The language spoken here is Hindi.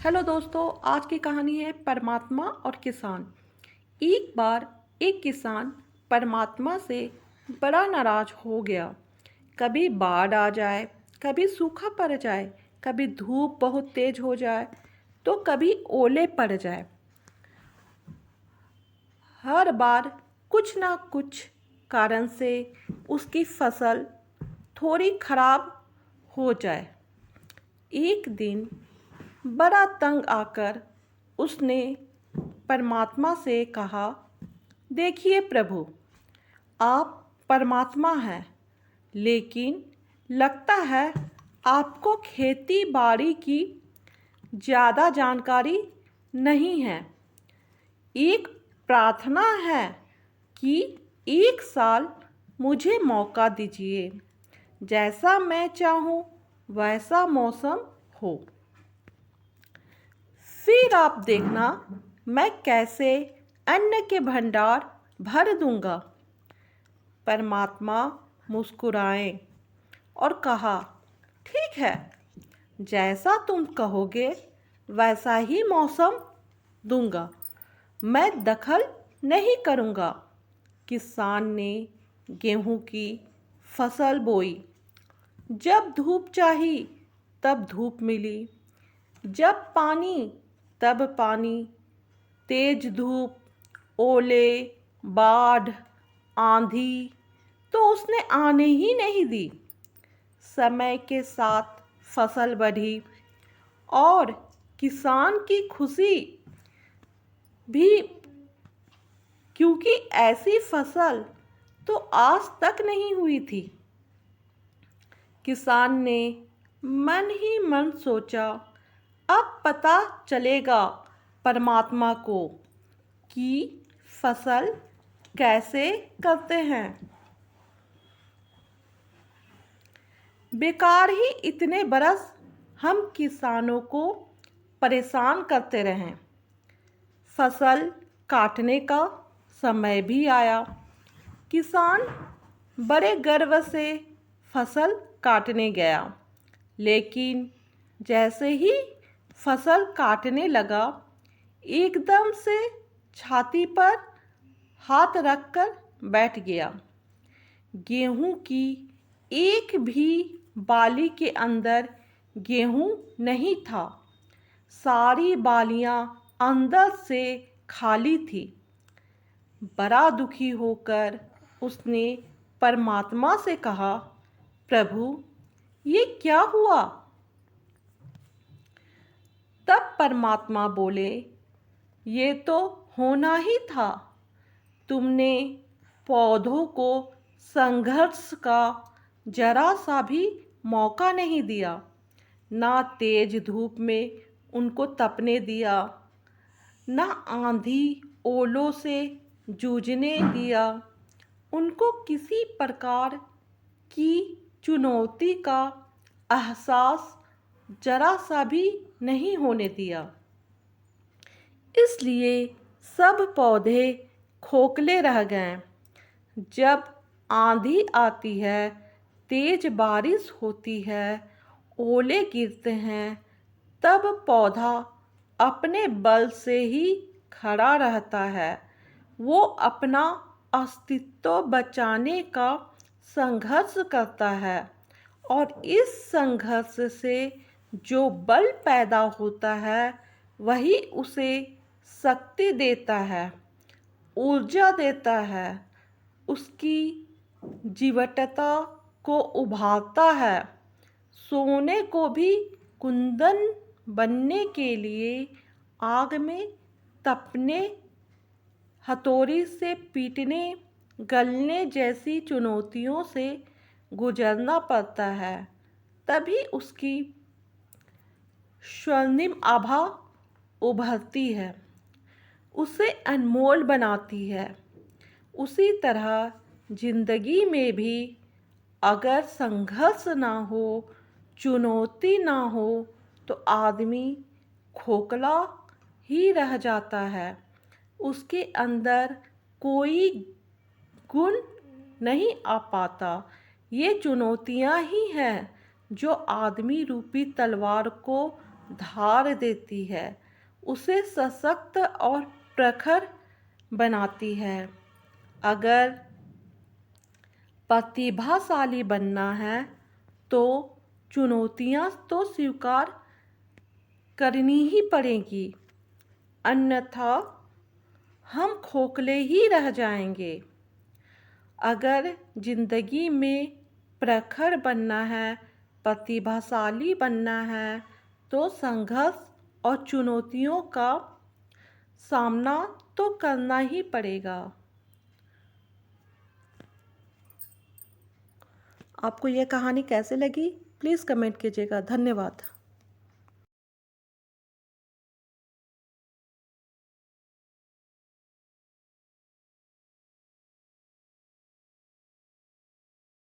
हेलो दोस्तों, आज की कहानी है परमात्मा और किसान। एक बार एक किसान परमात्मा से बड़ा नाराज हो गया। कभी बाढ़ आ जाए, कभी सूखा पड़ जाए, कभी धूप बहुत तेज हो जाए, तो कभी ओले पड़ जाए। हर बार कुछ ना कुछ कारण से उसकी फसल थोड़ी खराब हो जाए। एक दिन बड़ा तंग आकर उसने परमात्मा से कहा, देखिए प्रभु, आप परमात्मा हैं, लेकिन लगता है आपको खेती बाड़ी की ज़्यादा जानकारी नहीं है। एक प्रार्थना है कि एक साल मुझे मौका दीजिए, जैसा मैं चाहूँ वैसा मौसम हो। फिर आप देखना मैं कैसे अन्न के भंडार भर दूंगा। परमात्मा मुस्कुराए और कहा, ठीक है, जैसा तुम कहोगे वैसा ही मौसम दूंगा, मैं दखल नहीं करूंगा। किसान ने गेहूं की फसल बोई। जब धूप चाही तब धूप मिली, जब पानी तब पानी। तेज धूप, ओले, बाढ़, आंधी तो उसने आने ही नहीं दी। समय के साथ फसल बढ़ी और किसान की खुशी भी, क्योंकि ऐसी फसल तो आज तक नहीं हुई थी। किसान ने मन ही मन सोचा, अब पता चलेगा परमात्मा को कि फसल कैसे करते हैं। बेकार ही इतने बरस हम किसानों को परेशान करते रहें। फसल काटने का समय भी आया। किसान बड़े गर्व से फसल काटने गया, लेकिन जैसे ही फसल काटने लगा, एकदम से छाती पर हाथ रखकर बैठ गया। गेहूं की एक भी बाली के अंदर गेहूं नहीं था। सारी बालियां अंदर से खाली थी। बड़ा दुखी होकर उसने परमात्मा से कहा, प्रभु, ये क्या हुआ? तब परमात्मा बोले, ये तो होना ही था। तुमने पौधों को संघर्ष का जरा सा भी मौका नहीं दिया, ना तेज धूप में उनको तपने दिया, ना आंधी ओलों से जूझने दिया। उनको किसी प्रकार की चुनौती का एहसास जरा सा भी नहीं होने दिया। इसलिए सब पौधे खोखले रह गए। जब आंधी आती है, तेज बारिश होती है, ओले गिरते हैं, तब पौधा अपने बल से ही खड़ा रहता है। वो अपना अस्तित्व बचाने का संघर्ष करता है, और इस संघर्ष से जो बल पैदा होता है वही उसे शक्ति देता है, ऊर्जा देता है, उसकी जीवटता को उभारता है। सोने को भी कुंदन बनने के लिए आग में तपने, हथौड़ी से पीटने, गलने जैसी चुनौतियों से गुजरना पड़ता है, तभी उसकी स्वर्णिम आभा उभरती है, उसे अनमोल बनाती है। उसी तरह जिंदगी में भी अगर संघर्ष ना हो, चुनौती ना हो, तो आदमी खोखला ही रह जाता है। उसके अंदर कोई गुण नहीं आ पाता। ये चुनौतियाँ ही हैं जो आदमी रूपी तलवार को धार देती है, उसे सशक्त और प्रखर बनाती है। अगर प्रतिभाशाली बनना है तो चुनौतियां तो स्वीकार करनी ही पड़ेगी, अन्यथा हम खोखले ही रह जाएंगे। अगर जिंदगी में प्रखर बनना है, प्रतिभाशाली बनना है तो संघर्ष और चुनौतियों का सामना तो करना ही पड़ेगा। आपको यह कहानी कैसे लगी? प्लीज़ कमेंट कीजिएगा। धन्यवाद।